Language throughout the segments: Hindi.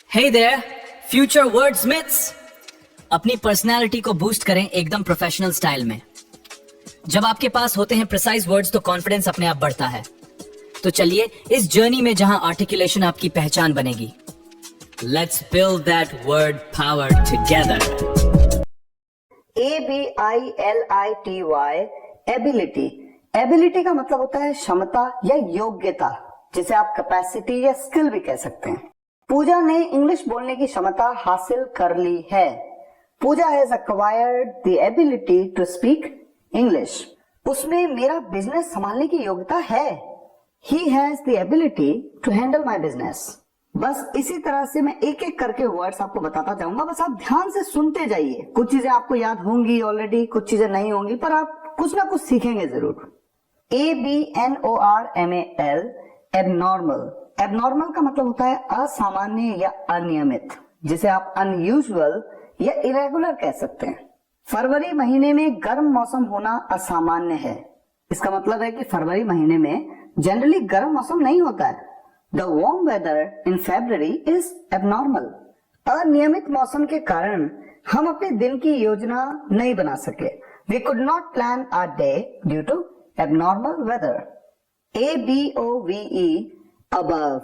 Hey there, future wordsmiths! अपनी पर्सनालिटी को बूस्ट करें एकदम प्रोफेशनल स्टाइल में। जब आपके पास होते हैं प्रिसाइज वर्ड्स तो कॉन्फिडेंस अपने आप बढ़ता है। तो चलिए इस जर्नी में जहां आर्टिकुलेशन आपकी पहचान बनेगी, let's build that word power together. ABILITY ability. Ability का मतलब होता है क्षमता या योग्यता, जिसे आप कैपेसिटी या स्किल भी कह सकते हैं। पूजा ने इंग्लिश बोलने की क्षमता हासिल कर ली है। Pooja has acquired the ability to speak English. उसमें मेरा बिजनेस संभालने की योग्यता है। He has the ability to handle my business. बस इसी तरह से मैं एक एक करके वर्ड्स आपको बताता जाऊंगा, बस आप ध्यान से सुनते जाइए। कुछ चीजें आपको याद होंगी ऑलरेडी, कुछ चीजें नहीं होंगी, पर आप कुछ ना कुछ सीखेंगे जरूर। ABNORMAL abnormal. एबनॉर्मल का मतलब होता है असामान्य या अनियमित, जिसे आप अनयूजुअल या इरेगुलर कह सकते हैं। फरवरी महीने में गर्म मौसम होना असामान्य है। इसका मतलब है कि फरवरी महीने में जनरली गर्म मौसम नहीं होता है। The warm weather in February is abnormal. अनियमित मौसम के कारण हम अपने दिन की योजना नहीं बना सके। We could not plan our day due to abnormal weather. ABOVE above.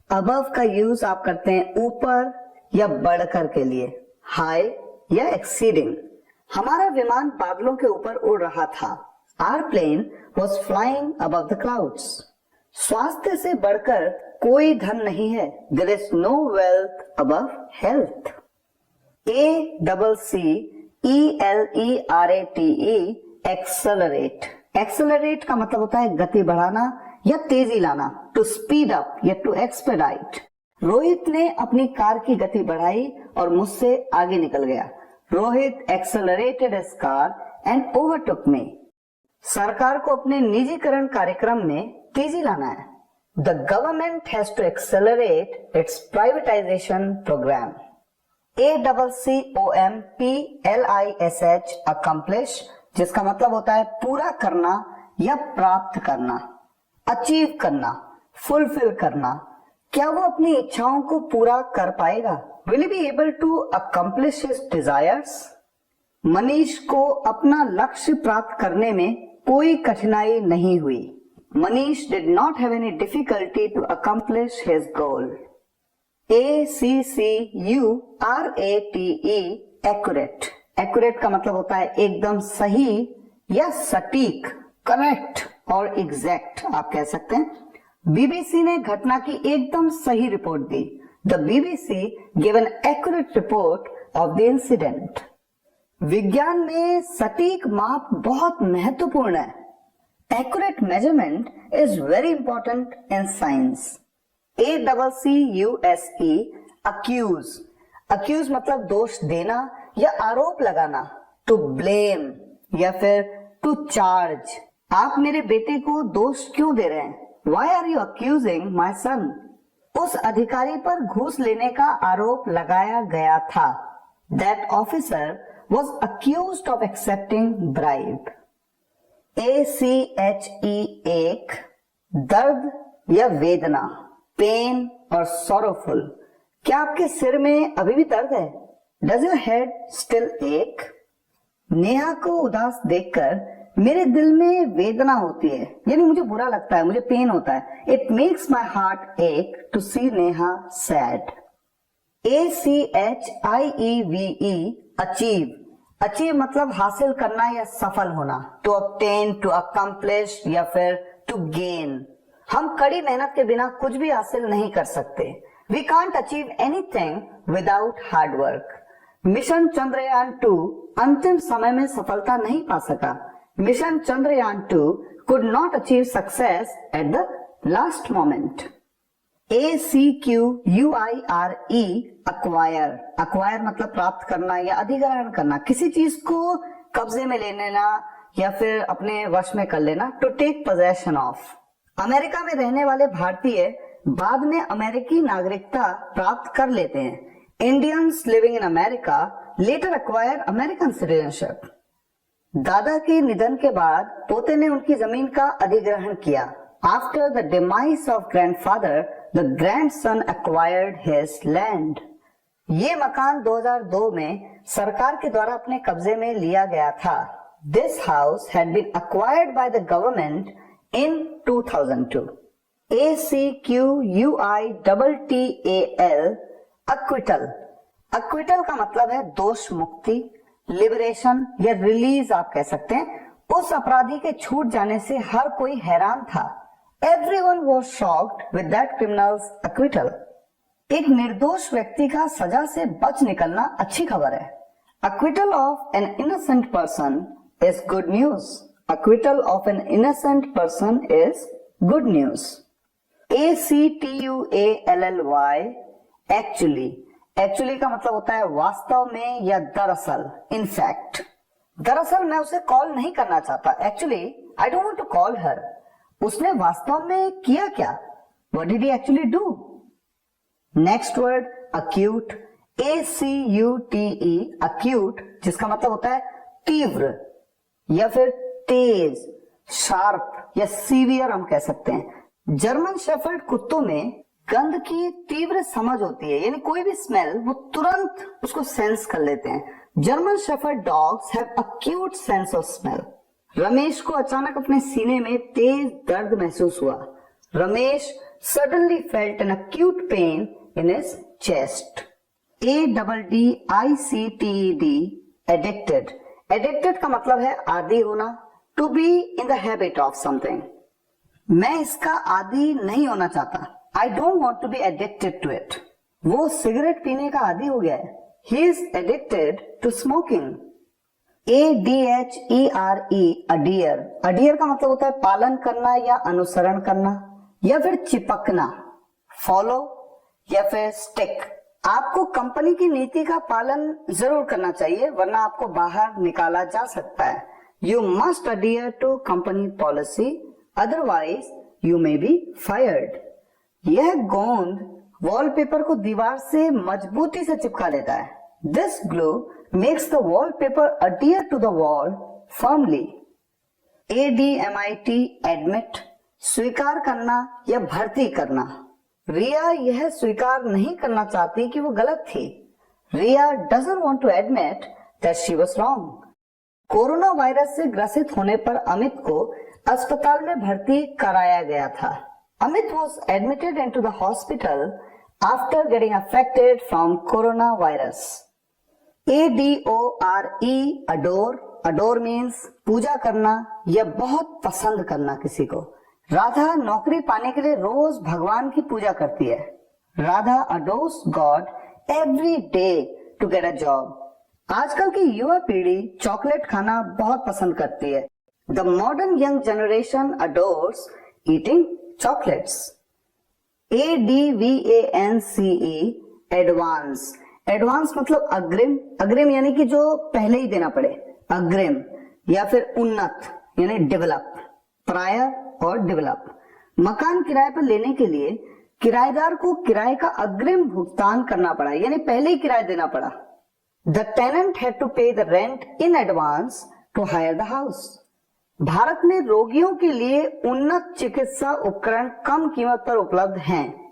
Above का यूज आप करते हैं ऊपर या बढ़कर के लिए, हाई या एक्सीडिंग। हमारा विमान बादलों के ऊपर उड़ रहा था। Our plane was flying above the clouds. स्वास्थ्य से बढ़कर कोई धन नहीं है। There is no wealth above health. ACCELERATE accelerate. Accelerate का मतलब होता है गति बढ़ाना या तेजी लाना, टू स्पीड अप या टू एक्सपेडाइट। रोहित ने अपनी कार की गति बढ़ाई और मुझसे आगे निकल गया। Rohit accelerated his car and overtook me. सरकार को अपने निजीकरण कार्यक्रम में तेजी लाना है। The government has to accelerate its privatisation programme. ACCOMPLISH accomplish, जिसका मतलब होता है पूरा करना या प्राप्त करना, अचीव करना, फुलफिल करना। क्या वो अपनी इच्छाओं को पूरा कर पाएगा? Will he be able to accomplish his desires? Manish को अपना लक्ष्य प्राप्त करने में कोई कठिनाई नहीं हुई। Manish did not have any difficulty to accomplish his goal. ACCURATE accurate। accurate का मतलब होता है एकदम सही या सटीक, करेक्ट और एग्जैक्ट आप कह सकते हैं। बीबीसी ने घटना की एकदम सही रिपोर्ट दी। The BBC give an accurate report of the incident. विज्ञान में सटीक माप बहुत महत्वपूर्ण है। Accurate measurement is very important in science. ACCUSE accuse. Accuse मतलब दोष देना या आरोप लगाना, टू ब्लेम या फिर टू चार्ज। आप मेरे बेटे को दोष क्यों दे रहे हैं? Why are you accusing my son? उस अधिकारी पर घूस लेने का आरोप लगाया गया था। That officer was accused of accepting bribe. ACHE एक दर्द या वेदना, पेन और sorrowful। क्या आपके सिर में अभी भी दर्द है? Does your head still ache? Neha को उदास देखकर मेरे दिल में वेदना होती है, यानी मुझे बुरा लगता है, मुझे पेन होता है। It makes my heart ache to see Neha sad. ACHIEVE achieve. Achieve मतलब हासिल करना या सफल होना, टू ऑब्टेन, टू अकम्प्लिश या फिर टू गेन। हम कड़ी मेहनत के बिना कुछ भी हासिल नहीं कर सकते। We can't achieve anything without hard work. Mission Chandrayaan 2 अंतिम समय में सफलता नहीं पा सका। Mission Chandrayaan 2 could not achieve success at the last moment. ACQUIRE acquire। acquire मतलब प्राप्त करना या अधिग्रहण करना, किसी चीज को कब्जे में ले लेना या फिर अपने वश में कर लेना, to take possession of। America में रहने वाले भारतीय बाद में अमेरिकी नागरिकता प्राप्त कर लेते हैं। Indians living in America later acquire American citizenship। दादा के निधन के बाद पोते ने उनकी जमीन का अधिग्रहण किया। After the demise of grandfather, The grandson acquired his land. ये मकान 2002 में सरकार के द्वारा अपने कब्जे में लिया गया था. This house had been acquired by the government in 2002. ACQUITTAL, acquittal. Acquittal का मतलब है दोष मुक्ति, लिबरेशन या रिलीज आप कह सकते हैं. उस अपराधी के छूट जाने से हर कोई हैरान था. Everyone was shocked with that criminal's acquittal. एक निर्दोष व्यक्ति का सजा से बच निकलना अच्छी खबर है. Acquittal of an innocent person is good news. Acquittal of an innocent person is good news. ACTUALLY, actually. Actually का मतलब होता है वास्तव में या दरअसल, in fact. दरअसल मैं उसे कॉल नहीं करना चाहता. Actually, I don't want to call her. उसने वास्तव में किया क्या? What did he actually do? Next word, acute. ACUTE, acute, जिसका मतलब होता है तीव्र या फिर तेज, शार्प या सीवियर हम कह सकते हैं. जर्मन शेफर्ड कुत्तों में गंध की तीव्र समझ होती है, यानी कोई भी स्मेल वो तुरंत उसको सेंस कर लेते हैं. German shepherd dogs have acute sense of smell. Ramesh को अचानक अपने सीने में तेज दर्द महसूस हुआ. Ramesh suddenly felt an acute pain in his chest. ADDICTED, addicted. Addicted का मतलब है आदी होना, to be in the habit of something. मैं इसका आदी नहीं होना चाहता. I don't want to be addicted to it. वो सिगरेट पीने का आदी हो गया है. He is addicted to smoking. ADHERE, adhere. Adhere का मतलब होता है पालन करना या अनुसरण करना या फिर चिपकना, फॉलो या फिर स्टिक. आपको कंपनी की नीति का पालन जरूर करना चाहिए, वरना आपको बाहर निकाला जा सकता है. You must adhere to company policy, otherwise you may be fired. यह गोंद वॉलपेपर को दीवार से मजबूती से चिपका लेता है. This glue makes the wallpaper adhere to the wall firmly. ADMIT, admit, स्वीकार करना या भर्ती करना. रिया यह स्वीकार नहीं करना चाहती कि वो गलत थी. रिया doesn't want to admit that she was wrong. Corona virus से ग्रसित होने पर अमित को अस्पताल में भर्ती कराया गया था. Amit was admitted into the hospital after getting affected from coronavirus. ADORE, adore. Adore means पूजा करना या बहुत पसंद करना किसी को. राधा नौकरी पाने के लिए रोज भगवान की पूजा करती है. Radha adores God every day to get a job. आजकल की युवा पीढ़ी चॉकलेट खाना बहुत पसंद करती है. The modern young generation adores eating chocolates. ADVANCE, advance. Advance मतलब अग्रिम. अग्रिम यानी कि जो पहले ही देना पड़े, अग्रिम. या फिर उन्नत यानी डेवलप, प्रायर और डेवलप. मकान किराए पर लेने के लिए किराएदार को किराए का अग्रिम भुगतान करना पड़ा, यानी पहले ही किराया देना पड़ा. The tenant had to pay the rent in advance to hire the house. Bharat में रोगियों के लिए उन्नत चिकित्सा उपकरण कम कीमत पर उपलब्ध हैं.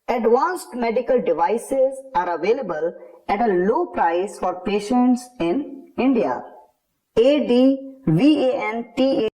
Advanced medical devices are available at a low price for patients in India. ADVANTA